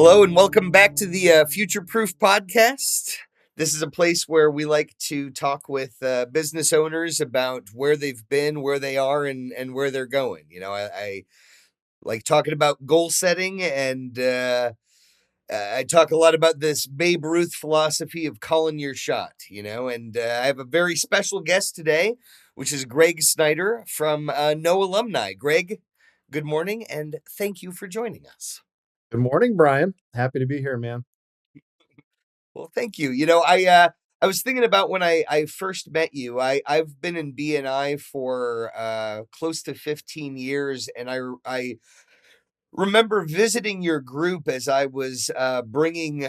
Hello, and welcome back to the Future Proof podcast. This is a place where we like to talk with business owners about where they've been, where they are, and where they're going. I like talking about goal setting, and I talk a lot about this Babe Ruth philosophy of calling your shot, and I have a very special guest today, which is Greg Snyder from No Alumni. Greg, good morning, and thank you for joining us. Good morning, Brian. Happy to be here, man. Well, thank you. I was thinking about when I first met you. I've been in BNI for close to 15 years, and I remember visiting your group as I was bringing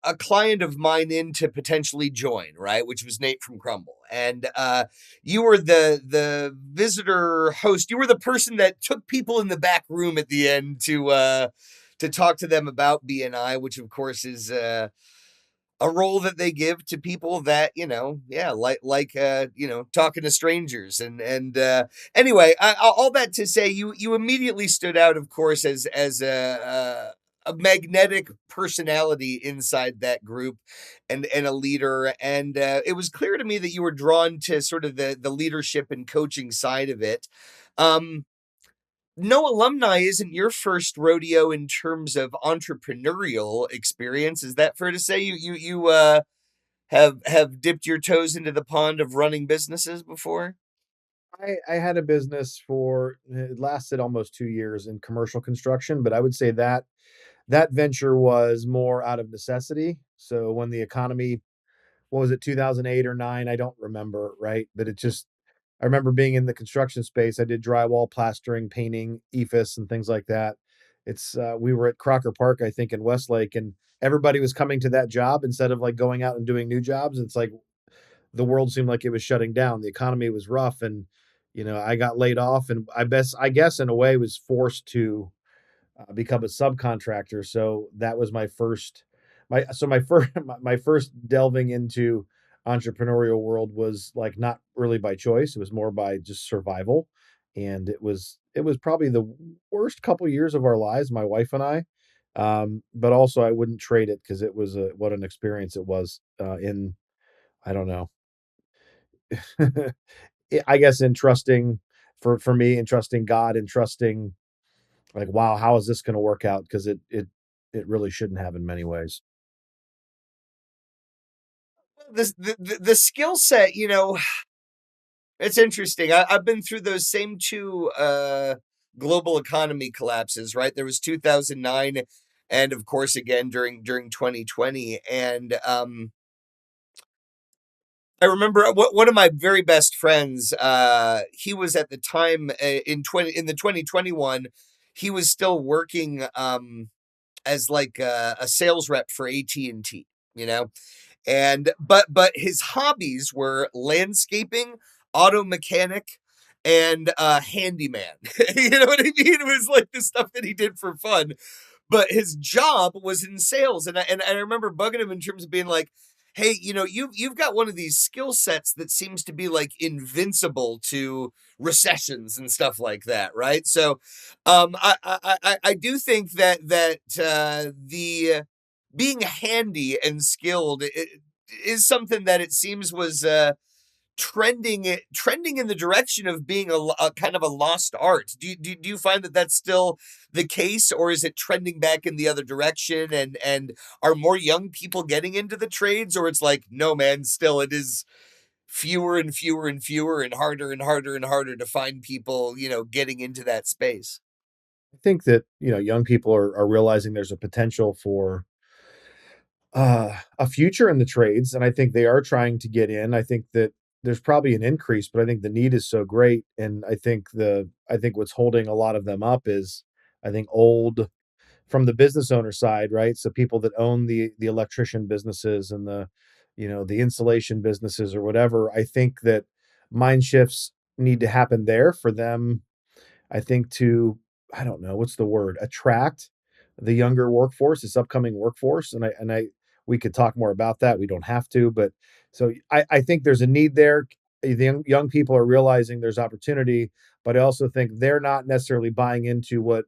a client of mine in to potentially join, right? Which was Nate from Crumble, and you were the visitor host. You were the person that took people in the back room at the end to talk to them about BNI, which of course is a role that they give to people that talking to strangers. And anyway, all that to say, you immediately stood out, of course, as a magnetic personality inside that group, and a leader. And it was clear to me that you were drawn to sort of the leadership and coaching side of it. Um, no Alumni isn't your first rodeo in terms of entrepreneurial experience. Is that fair to say? You have dipped your toes into the pond of running businesses before? I had a business for it lasted almost 2 years in commercial construction, but I would say that venture was more out of necessity. So when the economy, what was it, 2008 or nine? I don't remember, right? But I remember being in the construction space. I did drywall, plastering, painting, EFIS, and things like that. We were at Crocker Park, I think, in Westlake, and everybody was coming to that job instead of like going out and doing new jobs. It's like the world seemed like it was shutting down. The economy was rough, and I got laid off, and I guess in a way was forced to become a subcontractor. So that was my first my first delving into entrepreneurial world was like not really by choice. It was more by just survival, and it was probably the worst couple years of our lives, my wife and I. But also I wouldn't trade it because it was what an experience it was. In I don't know. I guess in trusting for me and trusting God and trusting like, wow, how is this going to work out? Because it really shouldn't have in many ways. The skill set, it's interesting. I've been through those same two global economy collapses, right? There was 2009, and of course again during 2020. And I remember one of my very best friends. He was at the time in the 2021. He was still working as like a sales rep for AT&T. You know, but his hobbies were landscaping, auto mechanic, and handyman. You know what I mean? It was like the stuff that he did for fun, but his job was in sales. And I remember bugging him in terms of being like, hey, you've got one of these skill sets that seems to be like invincible to recessions and stuff like that, right? So I do think that the being handy and skilled is something that it seems was trending in the direction of being a kind of a lost art. Do you find that that's still the case, or is it trending back in the other direction? And are more young people getting into the trades, or it's like, no, man, still it is fewer and fewer and fewer and harder and harder and harder to find people getting into that space? I think that young people are realizing there's a potential for a future in the trades, and I think they are trying to get in. I think that there's probably an increase, but I think the need is so great, and I think what's holding a lot of them up is I think old from the business owner side, right? So people that own the electrician businesses and the insulation businesses or whatever. I think that mind shifts need to happen there for them. I think to I don't know what's the word, attract the younger workforce, this upcoming workforce, and I we could talk more about that. We don't have to, but so I think there's a need there. The young people are realizing there's opportunity, but I also think they're not necessarily buying into what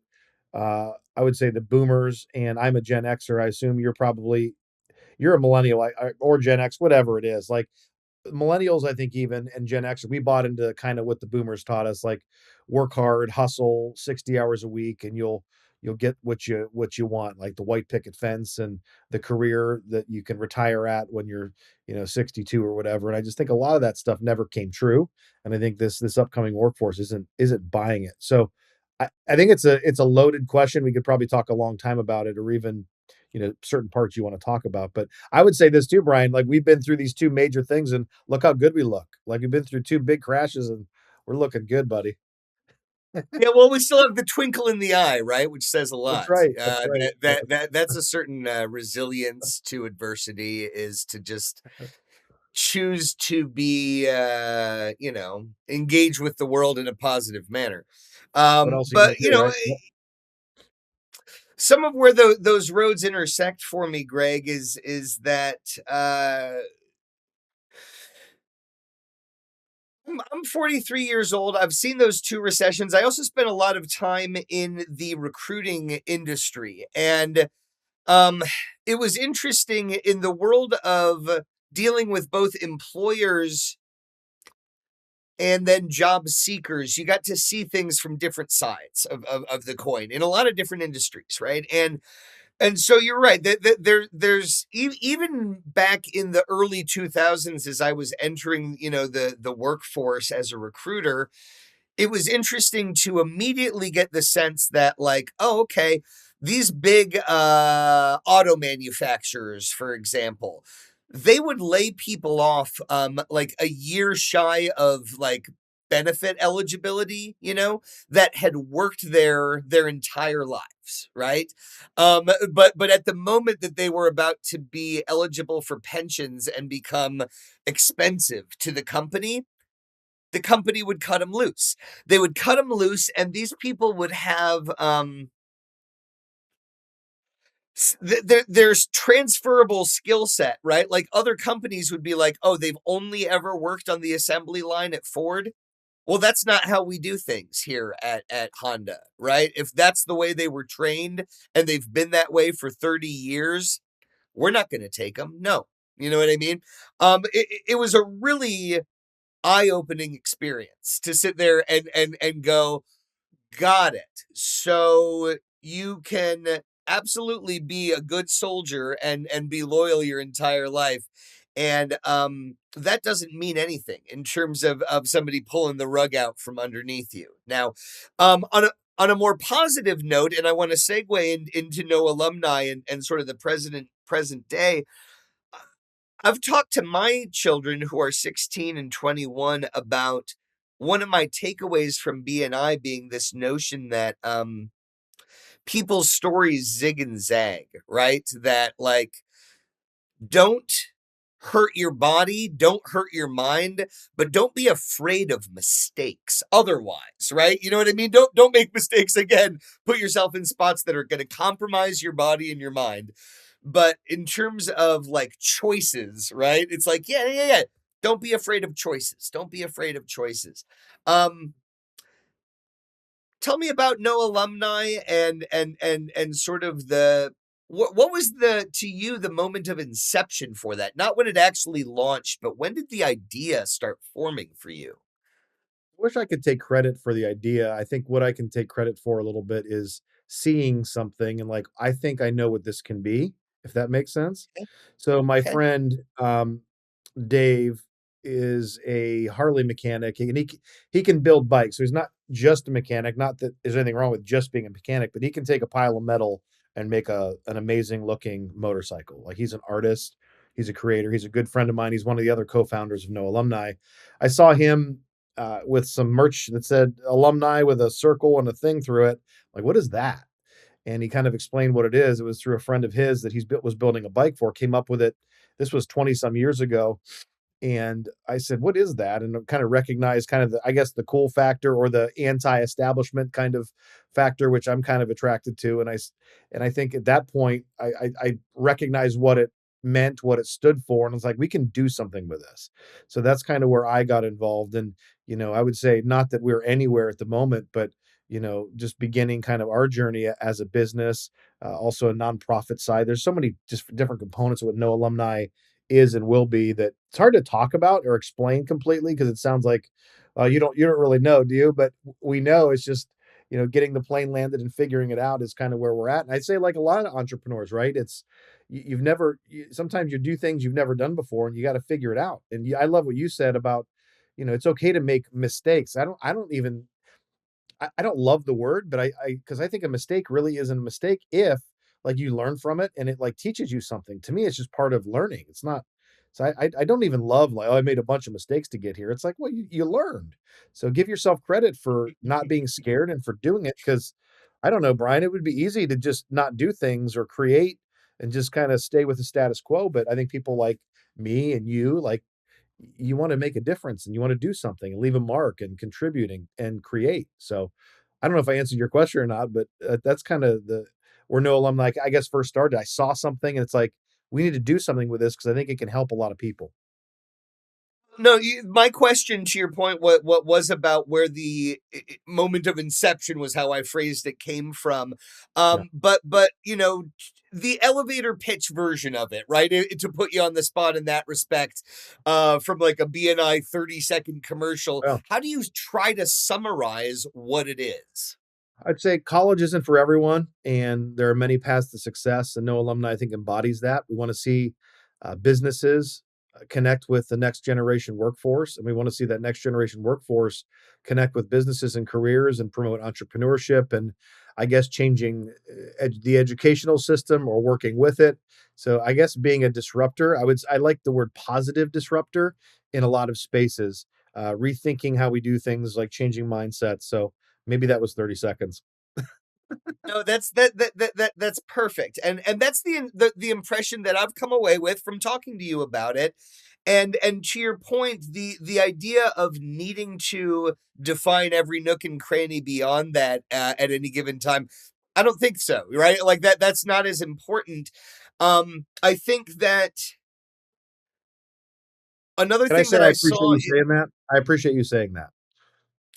I would say the boomers, and I'm a Gen Xer. I assume you're a millennial, or Gen X, whatever it is. Like millennials, I think even and Gen X, we bought into kind of what the boomers taught us, like work hard, hustle 60 hours a week, and you'll get what you want, like the white picket fence and the career that you can retire at when you're 62 or whatever. And I just think a lot of that stuff never came true. And I think this upcoming workforce isn't buying it. So I think it's a loaded question. We could probably talk a long time about it, or even certain parts you want to talk about. But I would say this too, Brian. Like we've been through these two major things, and look how good we look. Like we've been through two big crashes, and we're looking good, buddy. Yeah, well, we still have the twinkle in the eye, right? Which says a That's lot. right. That's right. That's a certain resilience to adversity, is to just choose to be, engage with the world in a positive manner. What else are you But gonna do, right? Yep. some of where those roads intersect for me, Greg, is that I'm 43 years old. I've seen those two recessions. I also spent a lot of time in the recruiting industry, and um, it was interesting in the world of dealing with both employers and then job seekers. You got to see things from different sides of the coin in a lot of different industries, right? And so you're right that there's even back in the early 2000s, as I was entering, the workforce as a recruiter, it was interesting to immediately get the sense that, like, oh, okay, these big auto manufacturers, for example, they would lay people off like a year shy of like benefit eligibility, that had worked their entire lives, right? But at the moment that they were about to be eligible for pensions and become expensive to the company would cut them loose. They would cut them loose, and these people would have there's transferable skill set, right? Like other companies would be like, oh, they've only ever worked on the assembly line at Ford. Well, that's not how we do things here at Honda, right? If that's the way they were trained and they've been that way for 30 years, we're not going to take them. No. You know what I mean? It was a really eye-opening experience to sit there and go, got it. So you can absolutely be a good soldier and be loyal your entire life. And that doesn't mean anything in terms of somebody pulling the rug out from underneath you. Now, on a more positive note, and I want to segue into No Alumni and sort of the present day, I've talked to my children who are 16 and 21 about one of my takeaways from BNI being this notion that people's stories zig and zag, right? That, like, don't hurt your body, don't hurt your mind, but don't be afraid of mistakes otherwise, right? You know what I mean? Don't make mistakes again. Put yourself in spots that are going to compromise your body and your mind. But in terms of like choices, right? It's like, yeah, yeah, yeah. Don't be afraid of choices. Don't be afraid of choices. Um, Tell me about No Alumni and sort of what was the to you the moment of inception for that? Not when it actually launched, but when did the idea start forming for you? Wish I could take credit for the idea. I think what I can take credit for a little bit is seeing something and like, I think I know what this can be, if that makes sense. Okay. So my Okay. friend, Dave is a Harley mechanic, and he can build bikes. So he's not just a mechanic. Not that there's anything wrong with just being a mechanic, but he can take a pile of metal and make an amazing looking motorcycle. Like he's an artist, he's a creator, he's a good friend of mine. He's one of the other co-founders of No Alumni. I saw him with some merch that said alumni with a circle and a thing through it. Like, what is that? And he kind of explained what it is. It was through a friend of his that was building a bike for, came up with it. This was 20 some years ago, and I said, "What is that?" And kind of recognized kind of the, I guess, the cool factor or the anti-establishment kind of factor, which I'm kind of attracted to. And I think at that point, I recognized what it meant, what it stood for, and I was like, we can do something with this. So that's kind of where I got involved. And I would say not that we're anywhere at the moment, but just beginning kind of our journey as a business, also a nonprofit side. There's so many just different components of what No Alumni is and will be that it's hard to talk about or explain completely because it sounds like you don't really know, do you? But we know it's just getting the plane landed and figuring it out is kind of where we're at. And I'd say like a lot of entrepreneurs, right? It's you've never sometimes you do things you've never done before and you got to figure it out. And I love what you said about it's okay to make mistakes. I don't even I don't love the word, but because I think a mistake really isn't a mistake if like you learn from it and it like teaches you something. To me, it's just part of learning. It's not. So I don't even love like, oh, I made a bunch of mistakes to get here. It's like, well, you learned. So give yourself credit for not being scared and for doing it. Because I don't know, Brian, it would be easy to just not do things or create and just kind of stay with the status quo. But I think people like me and you, like you want to make a difference and you want to do something and leave a mark and contributing and create. So I don't know if I answered your question or not, but that's kind of the where No Alumni, I guess, first started. I saw something and it's like, we need to do something with this because I think it can help a lot of people. No, my question to your point, what was about where the moment of inception was how I phrased it came from. Yeah. But the elevator pitch version of it, right? To put you on the spot in that respect, from like a BNI 30-second commercial, Well, how do you try to summarize what it is? I'd say college isn't for everyone, and there are many paths to success, and No Alumni, I think, embodies that. We want to see businesses connect with the next generation workforce, and we want to see that next generation workforce connect with businesses and careers and promote entrepreneurship and, I guess, changing the educational system or working with it. So, I guess being a disruptor, I like the word positive disruptor in a lot of spaces, rethinking how we do things, like changing mindsets. So, maybe that was 30 seconds. No, that's perfect, and that's the impression that I've come away with from talking to you about it. And to your point, the idea of needing to define every nook and cranny beyond that at any given time, I don't think so. Right, like that's not as important. I think that another Can I thing say that I I appreciate saw. you saying that? I appreciate you saying that. Yeah.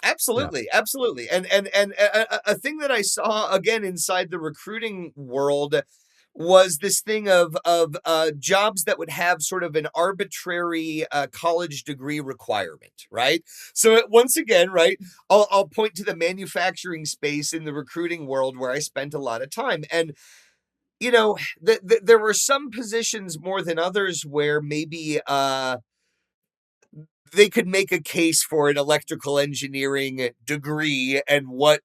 Absolutely, absolutely. And a thing that I saw again inside the recruiting world was this thing of jobs that would have sort of an arbitrary college degree requirement, right? So once again, right, I'll point to the manufacturing space in the recruiting world where I spent a lot of time, and there were some positions more than others where maybe they could make a case for an electrical engineering degree and what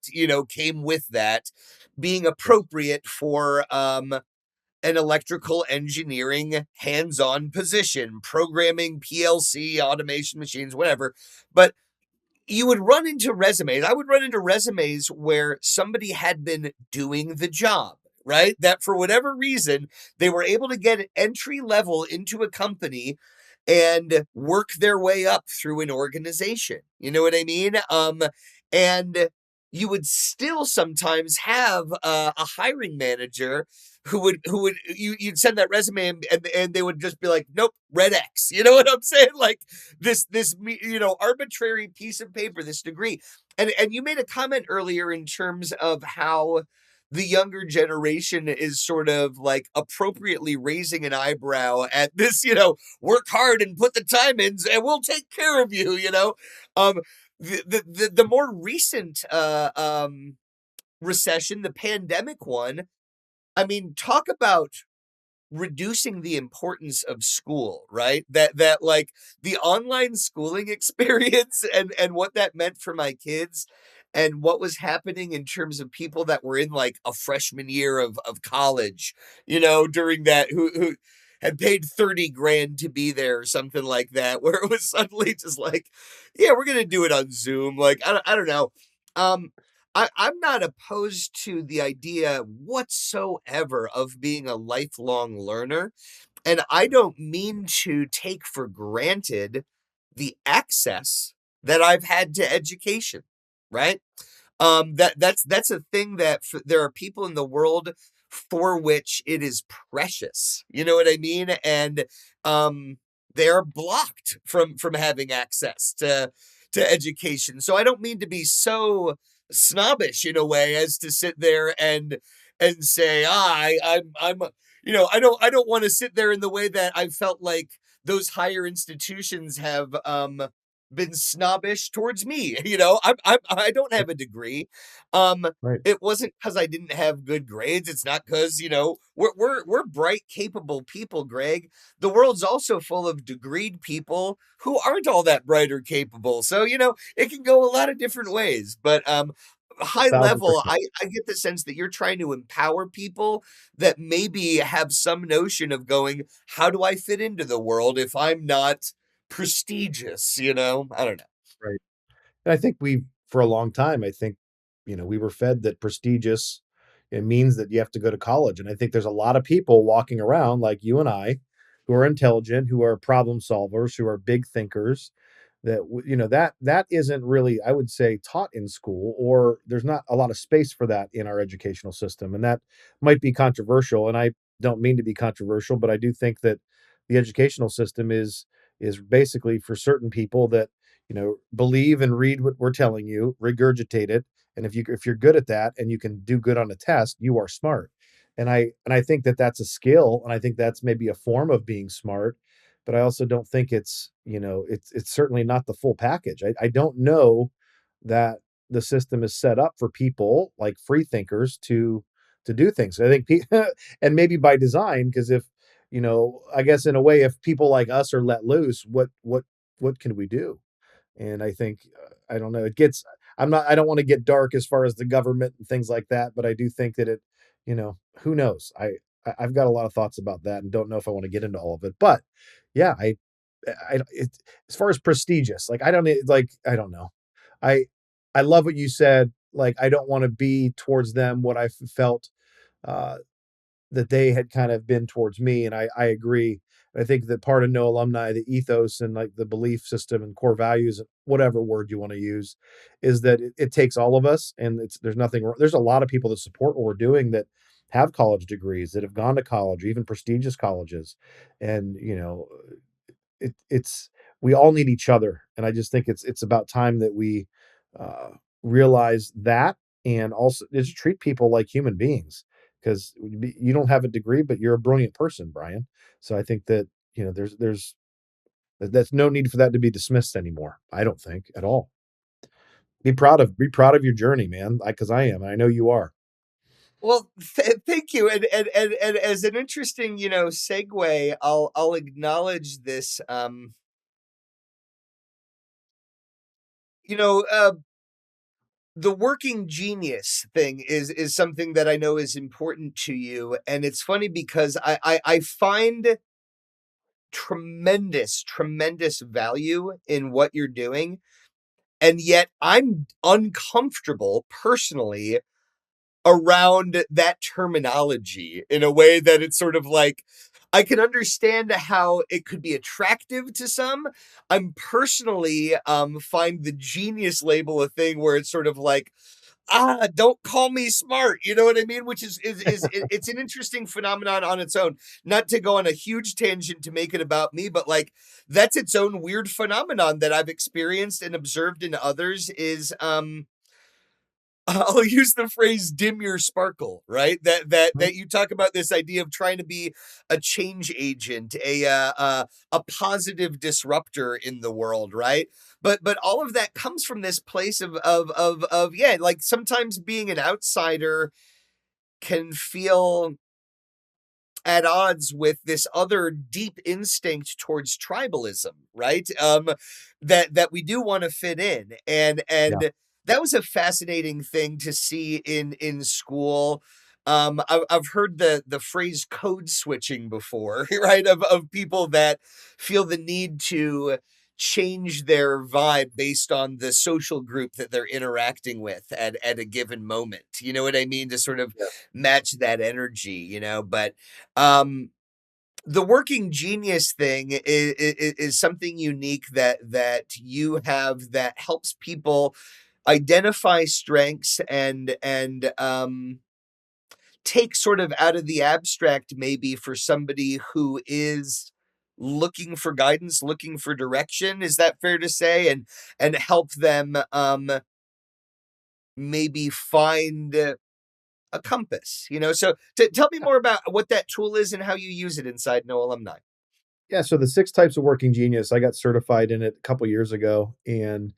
came with that being Yes. appropriate for an electrical engineering hands-on position, programming PLC automation machines, whatever. But you would run into resumes. I would run into resumes where somebody had been doing the job, right? That for whatever reason, they were able to get entry level into a company and work their way up through an organization. You know what I mean? And you would still sometimes have a hiring manager who would you'd send that resume and they would just be like, nope, red X. You know what I'm saying? Like this arbitrary piece of paper, this degree. And you made a comment earlier in terms of how the younger generation is sort of like appropriately raising an eyebrow at this, work hard and put the time in and we'll take care of you, um the more recent recession, the pandemic one, I mean, talk about reducing the importance of school, right? That like the online schooling experience and what that meant for my kids and what was happening in terms of people that were in like a freshman year of college, during that who had paid 30 grand to be there or something like that, where it was suddenly just like, yeah, we're gonna do it on Zoom. Like, I don't know. Um, I'm not opposed to the idea whatsoever of being a lifelong learner. And I don't mean to take for granted the access that I've had to education, right? That's a thing that there are people in the world for which it is precious. You know what I mean? And they're blocked from having access to education. So I don't mean to be so snobbish in a way as to sit there and say, I'm I don't want to sit there in the way that I felt like those higher institutions have been snobbish towards me. I don't have a degree. um Right. it wasn't because I didn't have good grades. It's not because, we're bright, capable people, Greg. The world's also full of degreed people who aren't all that bright or capable. So, it can go a lot of different ways. But high level, 1000%. I get the sense that you're trying to empower people that maybe have some notion of going, how do I fit into the world if I'm not prestigious? I don't know. Right. And I think for a long time, I think, we were fed that prestigious, it means that you have to go to college. And I think there's a lot of people walking around like you and I who are intelligent, who are problem solvers, who are big thinkers, that that isn't really, I would say, taught in school, or there's not a lot of space for that in our educational system. And that might be controversial, and I don't mean to be controversial, but I do think that the educational system is basically for certain people that believe and read what we're telling you, regurgitate it, and if you're good at that and you can do good on a test, you are smart. And I think that that's a skill, and I think that's maybe a form of being smart, but I also don't think it's certainly not the full package. I don't know that the system is set up for people like free thinkers to do things. I think and maybe by design, because if I guess in a way, if people like us are let loose, what can we do? And I think, I don't know, I don't want to get dark as far as the government and things like that, but I do think that who knows? I've got a lot of thoughts about that and don't know if I want to get into all of it. But yeah, as far as prestigious, like I don't know. I I love what you said. Like, I don't want to be towards them what I felt uh that they had kind of been towards me, and I agree. I think that part of No Alumni, the ethos and like the belief system and core values, whatever word you want to use, is that it takes all of us, and there's nothing there's a lot of people that support what we're doing that have college degrees, that have gone to college, even prestigious colleges, and it's we all need each other, and I just think it's about time that we uh, realize that, and also just treat people like human beings, because you don't have a degree, but you're a brilliant person, Brian. So I think that that's no need for that to be dismissed anymore. I don't think at all. Be proud of your journey, man. Because I am, and I know you are. Well, thank you. And as an interesting, segue, I'll acknowledge this. You know, uh, the working genius thing is something that I know is important to you, and it's funny because I find tremendous value in what you're doing, and yet I'm uncomfortable personally around that terminology in a way that it's sort of like, I can understand how it could be attractive to some. I'm personally find the genius label a thing where it's sort of like, don't call me smart. You know what I mean? Which it's an interesting phenomenon on its own. Not to go on a huge tangent to make it about me, but like, that's its own weird phenomenon that I've experienced and observed in others is I'll use the phrase "dim your sparkle," right? That you talk about this idea of trying to be a change agent, a positive disruptor in the world, right? But all of that comes from this place of yeah, like sometimes being an outsider can feel at odds with this other deep instinct towards tribalism, right? That we do want to fit in, Yeah. and that was a fascinating thing to see in school. I've heard the phrase code switching before, right? Of people that feel the need to change their vibe based on the social group that they're interacting with at a given moment. You know what I mean? To sort of Yeah. match that energy, but um the working genius thing is something unique that you have that helps people identify strengths and take sort of out of the abstract, maybe for somebody who is looking for guidance, looking for direction. Is that fair to say? And help them maybe find a compass, So tell me more about what that tool is and how you use it inside No Alumni. Yeah, so the 6 types of working genius, I got certified in it a couple years ago, and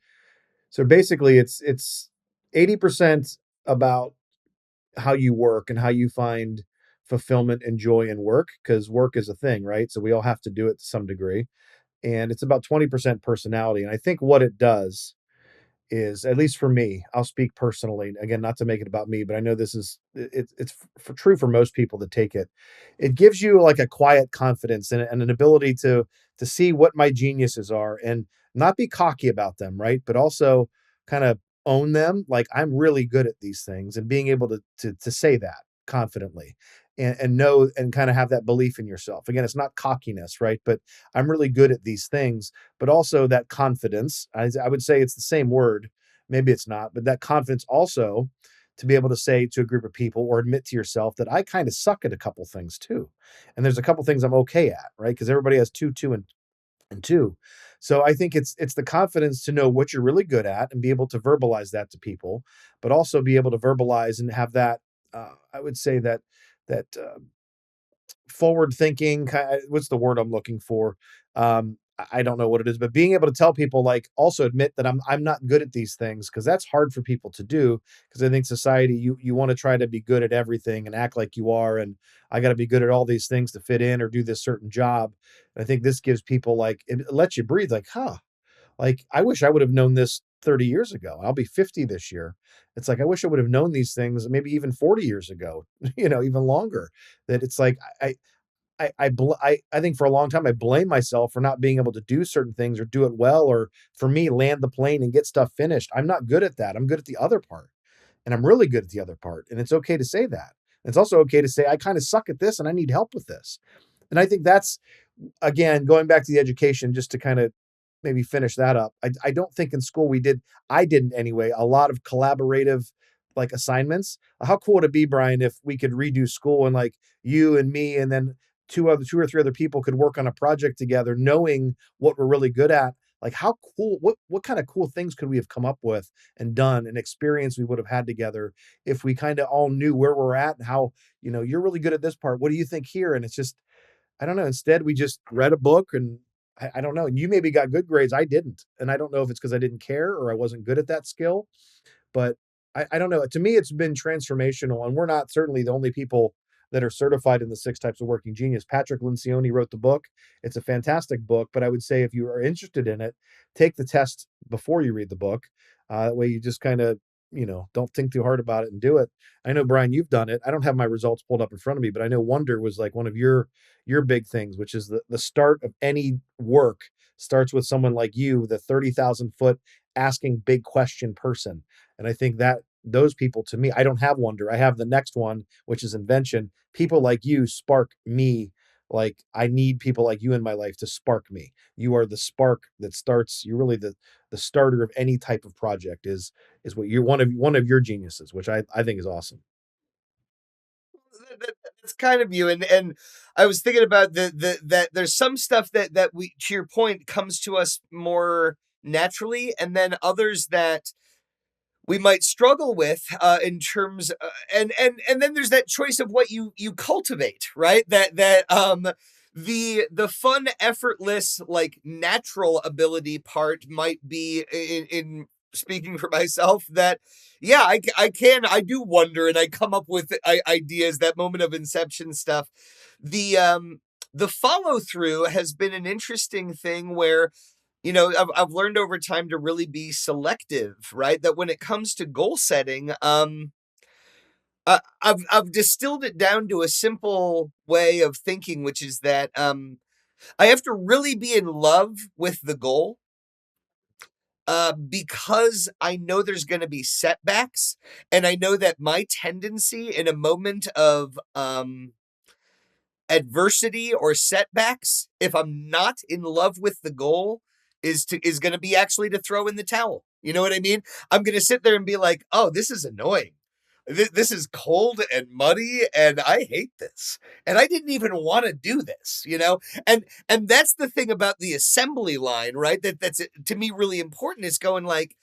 so basically it's 80% about how you work and how you find fulfillment and joy in work, because work is a thing, right? So we all have to do it to some degree, and it's about 20% personality, and I think what it does is, at least for me, I'll speak personally. Again, not to make it about me, but I know this is it's true for most people that take it. It gives you like a quiet confidence and an ability to see what my geniuses are and not be cocky about them, right? But also kind of own them. Like I'm really good at these things, and being able to say that confidently and know and kind of have that belief in yourself. Again, it's not cockiness, right? But I'm really good at these things, but also that confidence. I would say it's the same word. Maybe it's not, but that confidence also to be able to say to a group of people or admit to yourself that I kind of suck at a couple things too. And there's a couple things I'm okay at, right? Because everybody has two, and two. So I think it's the confidence to know what you're really good at and be able to verbalize that to people, but also be able to verbalize and have that. I would say that forward thinking, what's the word I'm looking for? I don't know what it is, but being able to tell people, like, also admit that I'm not good at these things, because that's hard for people to do. Because I think society, you want to try to be good at everything and act like you are, and I got to be good at all these things to fit in or do this certain job. And I think this gives people, like, it lets you breathe, like, huh, like I wish I would have known this 30 years ago. I'll be 50 this year. It's like I wish I would have known these things maybe even 40 years ago, even longer. That it's like I think for a long time I blame myself for not being able to do certain things or do it well, or for me land the plane and get stuff finished. I'm not good at that. I'm good at the other part, and I'm really good at the other part. And it's okay to say that. It's also okay to say I kind of suck at this and I need help with this. And I think that's, again, going back to the education, just to kind of maybe finish that up. I don't think in school I didn't anyway, a lot of collaborative like assignments. How cool would it be, Brian, if we could redo school and like you and me and then two or three other people could work on a project together, knowing what we're really good at. Like how cool, what kind of cool things could we have come up with and done, and experience we would have had together if we kind of all knew where we're at and how, you're really good at this part. What do you think here? And it's just, I don't know. Instead, we just read a book, and I don't know. And you maybe got good grades. I didn't. And I don't know if it's because I didn't care or I wasn't good at that skill, but I don't know. To me, it's been transformational. And we're not certainly the only people that are certified in the 6 types of working genius. Patrick Lencioni wrote the book. It's a fantastic book, but I would say if you are interested in it, take the test before you read the book. That way you just kind of, don't think too hard about it and do it. I know, Brian, you've done it. I don't have my results pulled up in front of me, but I know Wonder was like one of your big things, which is the start of any work starts with someone like you, the 30,000 foot asking big question person. And I think that those people, to me, I don't have Wonder. I have the next one, which is invention. People like you spark me. Like I need people like you in my life to spark me. You are the spark that starts. You're really the starter of any type of project. Is what you're one of your geniuses, which I think is awesome. That's kind of you, and I was thinking about that there's some stuff that we, to your point, comes to us more naturally, and then others that we might struggle with in terms and then there's that choice of what you cultivate, right? That the fun, effortless, like natural ability part might be in speaking for myself, that yeah, I do wonder, and I come up with ideas, that moment of inception stuff. The follow through has been an interesting thing where, I've learned over time to really be selective, right? That when it comes to goal setting, I've distilled it down to a simple way of thinking, which is that I have to really be in love with the goal, because I know there's going to be setbacks, and I know that my tendency in a moment of adversity or setbacks, if I'm not in love with the goal, is going to be actually to throw in the towel. You know what I mean? I'm going to sit there and be like, "Oh, this is annoying. This is cold and muddy, and I hate this. And I didn't even want to do this." And that's the thing about the assembly line, right? That's to me really important. Is going like,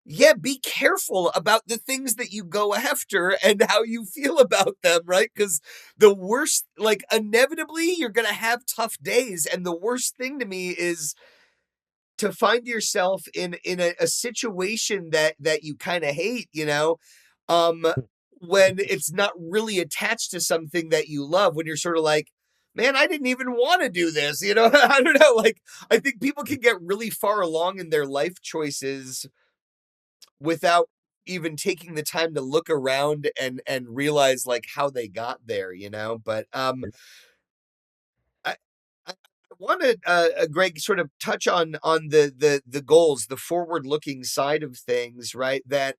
yeah, be careful about the things that you go after and how you feel about them, right? Because the worst, like, inevitably, you're going to have tough days. And the worst thing to me is to find yourself in a situation that you kind of hate, um, when it's not really attached to something that you love, when you're sort of like, man, I didn't even want to do this, I don't know. Like, I think people can get really far along in their life choices without even taking the time to look around and realize like how they got there, but I I want to Greg, sort of touch on the goals, the forward looking side of things, right? That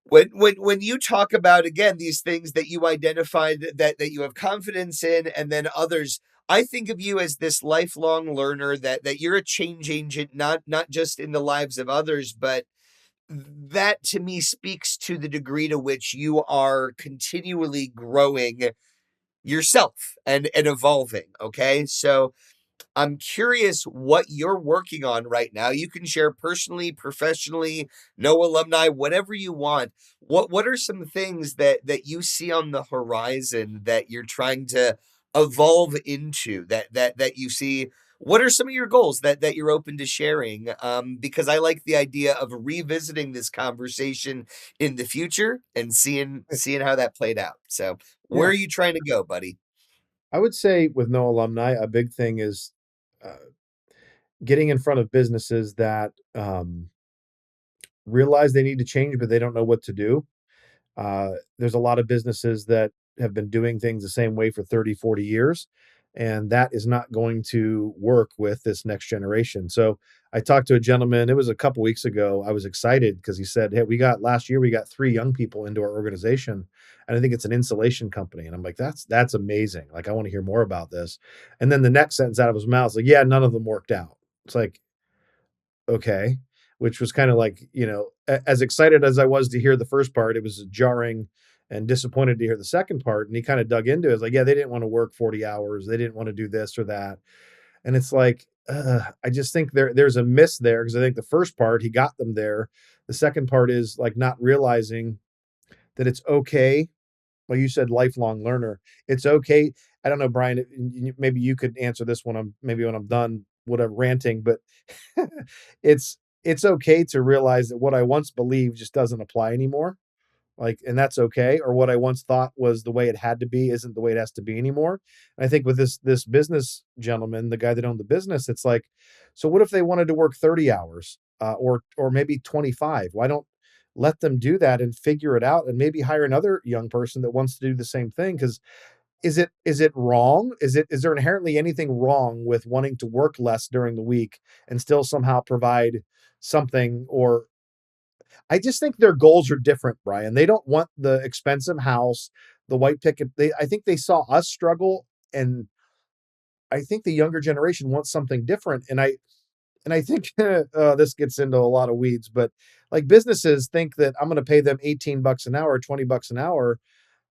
when you talk about, again, these things that you identified that you have confidence in, and then others, I think of you as this lifelong learner, that you're a change agent, not just in the lives of others, but that to me speaks to the degree to which you are continually growing yourself and evolving. Okay. So I'm curious what you're working on right now. You can share personally, professionally, no alumni, whatever you want. What are some things that you see on the horizon that you're trying to evolve into, that you see? What are some of your goals that you're open to sharing? Because I like the idea of revisiting this conversation in the future and seeing how that played out. So where Yeah. are you trying to go, buddy? I would say with no alumni, a big thing is uh, getting in front of businesses that realize they need to change, but they don't know what to do. There's a lot of businesses that have been doing things the same way for 30, 40 years, and that is not going to work with this next generation. So I talked to a gentleman, it was a couple weeks ago. I was excited because he said, hey, we got last year, we got 3 young people into our organization. And I think it's an insulation company. And I'm like, that's amazing. Like, I want to hear more about this. And then the next sentence out of his mouth is like, yeah, none of them worked out. It's like, okay, which was kind of like, as excited as I was to hear the first part, it was jarring and disappointed to hear the second part. And he kind of dug into it. It's like, yeah, they didn't want to work 40 hours. They didn't want to do this or that. And it's like, I just think there's a miss there because I think the first part, he got them there. The second part is like not realizing that it's okay. Like you said, lifelong learner. It's okay. I don't know, Brian, maybe you could answer this when I'm done, whatever ranting, but it's okay to realize that what I once believed just doesn't apply anymore. Like, and that's okay. Or what I once thought was the way it had to be isn't the way it has to be anymore. And I think with this business gentleman, the guy that owned the business, it's like, so what if they wanted to work 30 hours or maybe 25? Why don't let them do that and figure it out and maybe hire another young person that wants to do the same thing? Because is it wrong? Is there inherently anything wrong with wanting to work less during the week and still somehow provide something? Or I just think their goals are different, Brian. They don't want the expensive house, the white picket. I think they saw us struggle, and I think the younger generation wants something different. And I think this gets into a lot of weeds, but like businesses think that I'm going to pay them 18 bucks an hour, 20 bucks an hour,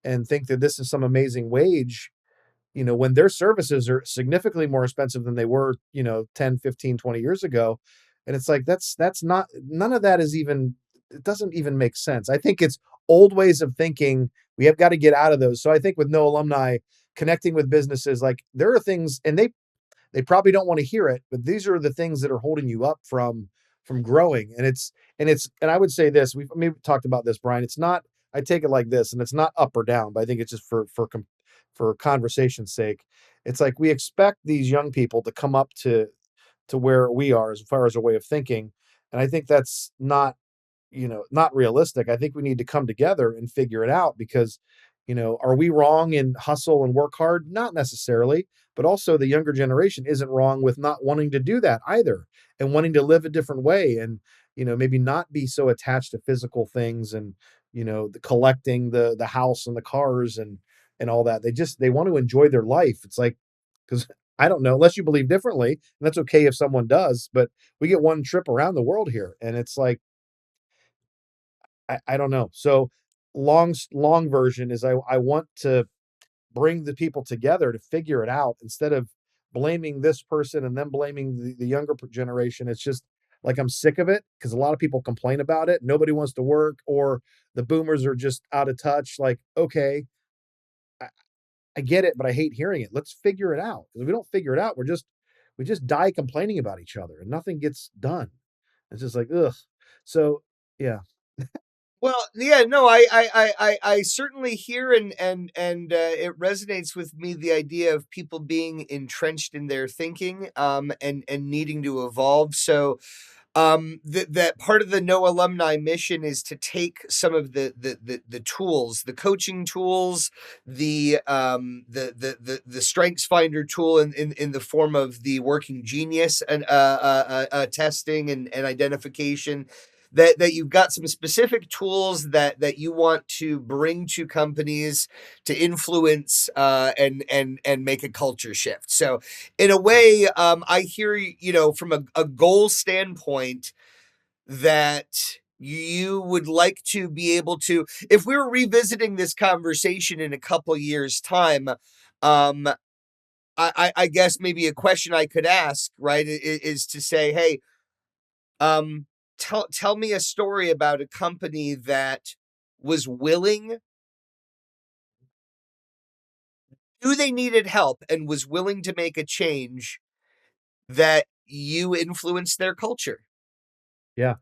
and think that this is some amazing wage, when their services are significantly more expensive than they were, 10, 15, 20 years ago. And it's like, that's not, none of that is even, it doesn't even make sense. I think it's old ways of thinking. We have got to get out of those. So I think with no alumni connecting with businesses, like there are things, and they probably don't want to hear it, but these are the things that are holding you up from growing. And I would say this, we've maybe talked about this, Brian. It's not, I take it like this, and it's not up or down, but I think it's just for conversation's sake. It's like we expect these young people to come up to where we are as far as a way of thinking. And I think that's not realistic. I think we need to come together and figure it out because, are we wrong in hustle and work hard? Not necessarily, but also the younger generation isn't wrong with not wanting to do that either and wanting to live a different way and, maybe not be so attached to physical things and, the collecting the house and the cars and all that. They want to enjoy their life. It's like, because I don't know, unless you believe differently, and that's okay if someone does, but we get one trip around the world here. And it's like, I don't know. So long version is I want to bring the people together to figure it out instead of blaming this person and then blaming the younger generation. It's just like I'm sick of it because a lot of people complain about it. Nobody wants to work, or the boomers are just out of touch. Like, okay, I, I get it, but I hate hearing it. Let's figure it out. Because if we don't figure it out, we just die complaining about each other and nothing gets done. It's just like, ugh. So yeah, Well, yeah, no, I certainly hear and it resonates with me the idea of people being entrenched in their thinking, and needing to evolve. So, that part of the No Alumni mission is to take some of the tools, the coaching tools, the strengths finder tool in the form of the working genius and testing and identification, that you've got some specific tools that you want to bring to companies to influence, and make a culture shift. So in a way, I hear, from a goal standpoint, that you would like to be able to, if we were revisiting this conversation in a couple years time, I guess maybe a question I could ask, right, is to say, hey, tell me a story about a company that was willing, knew they needed help, and was willing to make a change, that you influenced their culture. yeah.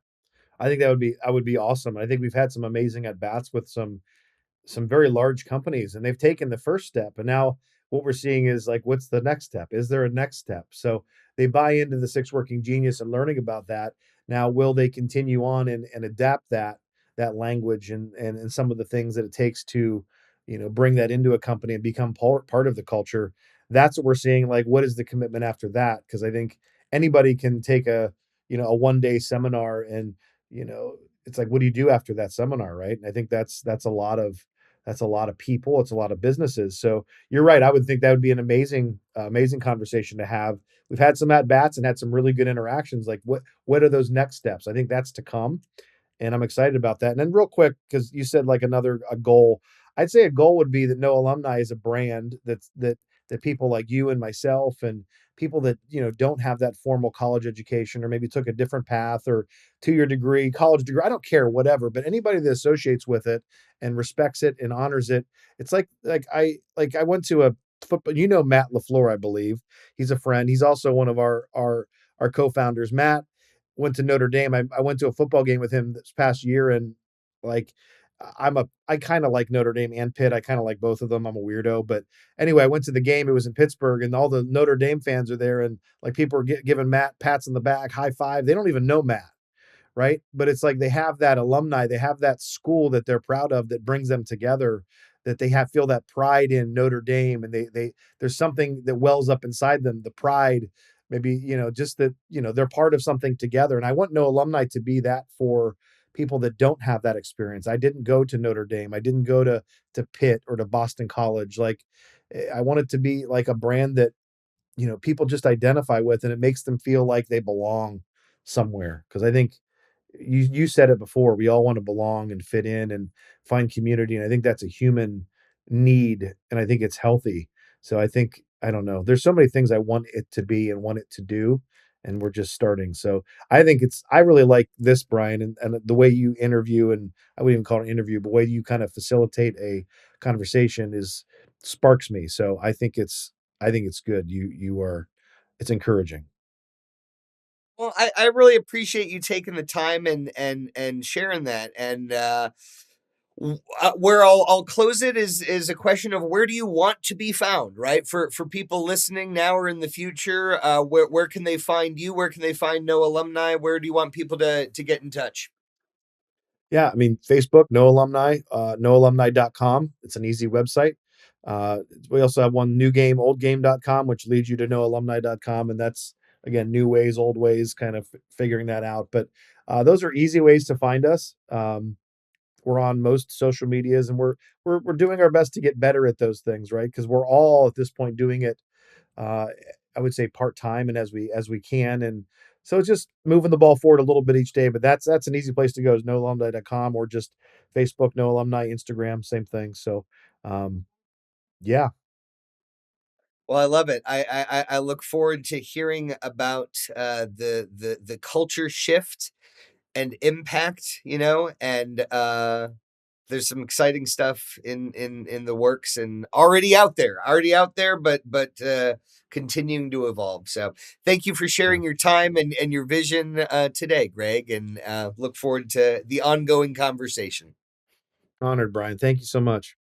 I think that would be awesome. I think we've had some amazing at bats with some very large companies, and they've taken the first step, and now what we're seeing is like, what's the next step? Is there a next step? So they buy into the six working genius and learning about that. Now will they continue on and adapt that language and some of the things that it takes to, bring that into a company and become part of the culture? That's what we're seeing. Like, what is the commitment after that? Because I think anybody can take a 1 day seminar, and you know it's like, what do you do after that seminar, right? And I think that's a lot of people. It's a lot of businesses. So you're right. I would think that would be an amazing conversation to have. We've had some at bats and had some really good interactions. Like, what are those next steps? I think that's to come, and I'm excited about that. And then real quick, because you said like another a goal, I'd say a goal would be that No Alumni is a brand that people like you and myself and people that don't have that formal college education, or maybe took a different path, or 2 year degree, college degree, I don't care, whatever, but anybody that associates with it and respects it and honors it. It's like I went to a football, Matt LaFleur, I believe. He's a friend. He's also one of our co-founders. Matt went to Notre Dame. I went to a football game with him this past year, and like I kind of like Notre Dame and Pitt. I kind of like both of them. I'm a weirdo, but anyway, I went to the game. It was in Pittsburgh, and all the Notre Dame fans are there, and like people are giving Matt pats on the back, high five. They don't even know Matt, right? But it's like they have that alumni, they have that school that they're proud of, that brings them together, that they have feel that pride in Notre Dame, and they there's something that wells up inside them, the pride, maybe just that they're part of something together. And I want No Alumni to be that for people that don't have that experience. I didn't go to Notre Dame. I didn't go to Pitt or to Boston College. Like, I want it to be like a brand that people just identify with, and it makes them feel like they belong somewhere. Because I think you said it before, we all want to belong and fit in and find community, and I think that's a human need, and I think it's healthy. So I think, I don't know, there's so many things I want it to be and want it to do, and we're just starting. So I really like this, Brian, and the way you interview, and I wouldn't even call it an interview, but the way you kind of facilitate a conversation is sparks me. So I think it's good. You are It's encouraging. Well, I really appreciate you taking the time and sharing that. And where I'll close it is a question of, where do you want to be found, right? For people listening now or in the future, where can they find you? Where can they find No Alumni? Where do you want people to get in touch? Yeah, I mean, Facebook, No Alumni, noalumni.com. It's an easy website. We also have one, new game, oldgame.com, which leads you to noalumni.com. And that's, again, new ways, old ways, kind of figuring that out. But those are easy ways to find us. We're on most social medias, and we're doing our best to get better at those things, right? Because we're all at this point doing it, uh, I would say, part time and as we can. And so it's just moving the ball forward a little bit each day. But that's an easy place to go, is noalumni.com, or just Facebook, No Alumni, Instagram, same thing. So, um, yeah, Well, I love it. I look forward to hearing about the culture shift and impact, and there's some exciting stuff in the works and already out there, but continuing to evolve. So thank you for Yeah. sharing your time and your vision today, Greg, and look forward to the ongoing conversation. Honored, Brian. Thank you so much.